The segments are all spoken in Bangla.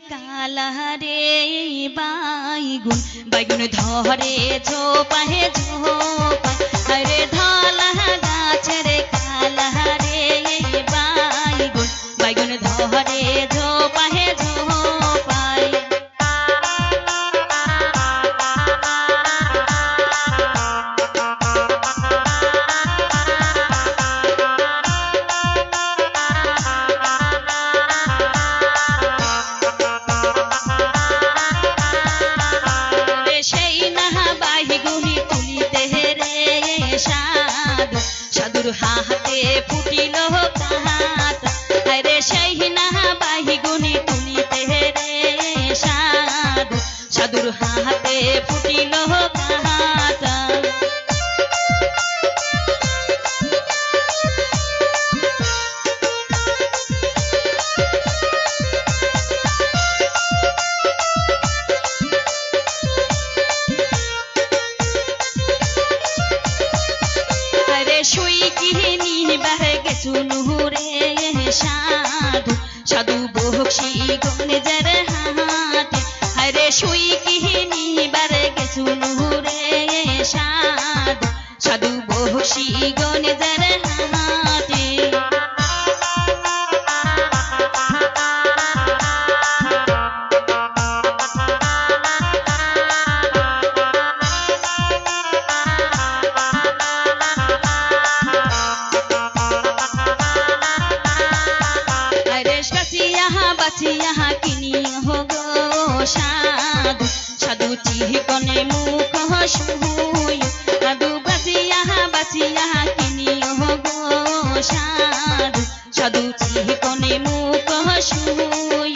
কালারে বাইগুন বাইগুন ধরে ঝোপাহে ঝোপায় আরে ধলা গাছের কালারে বাইগুন বাইগুন ধরে ঝোপাহে ঝোপায় হাতে ফুটিল কাহাত আরে সেই না বাহি গুনি তুলিতে রে সাধু সাধুর হাতে ফুটিল কাহাত সুনুরে সাধু সাধু বকশি গণেজের হাতে হরে শুই কিহিনী বারে গে সুনুরে সাধু সাধু বকশি গণেজের হাতে সাধু সাধু চিকনে মুখ শুই সাধু বাসিয়া কিনি গো সাধু সাধু চিকনে মুখ শুই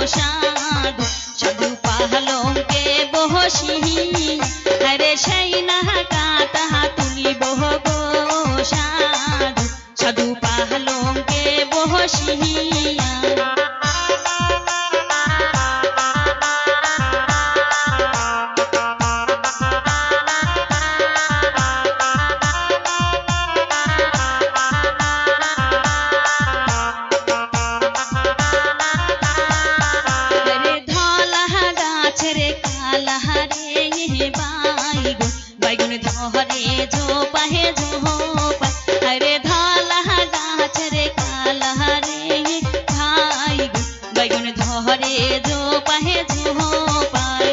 সাধু সাধু পাহলকে বহসি হরে সেই না কাতা তুলিব গো সাধু সাধু পাহলকে বহসি বাইগুন ধরে ঝোপাহে ঝোপায় হরে ধলা গাছের কালারে ভাইগুন বাইগুন ধরে ঝোপাহে ঝোপায়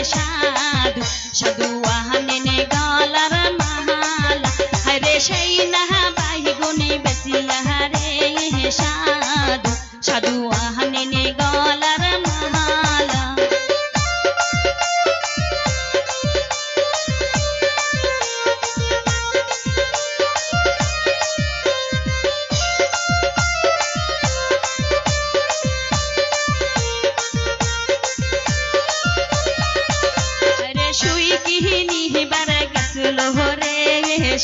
সাধু সাধু আহনে গলার মালা হরে সেই না বাহি গুনি বেসিয়া রে সাধু সাধু আহনে গলার মালা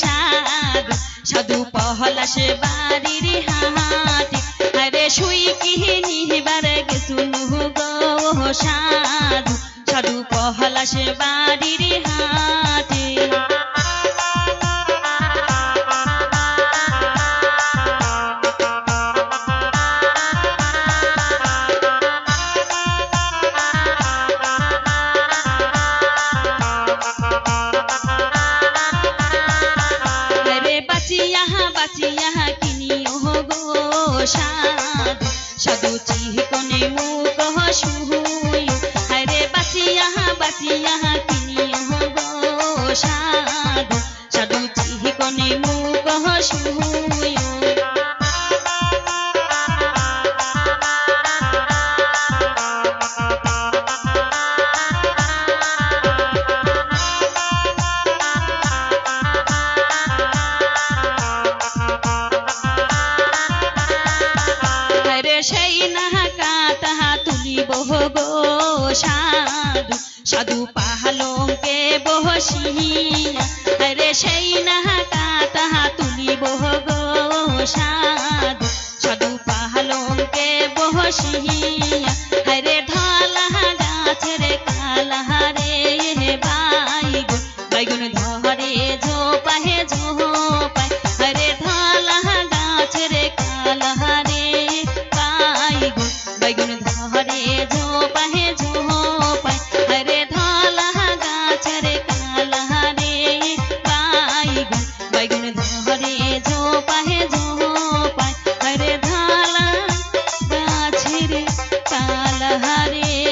সাধু সাধু পহলাস বাড়ির হাতে হরে শুই কিহিনী বারে গে শুনু গো সাধু সাধু পহলাস বাড়ির হাতে সাধু সাধু চিকনে মুখ শুই হরে বাসিয়া কিনি গো সাধু সাধু পাহালঙ্কে বসিয়া রে সেই না কাতা তুলিব গো সাধু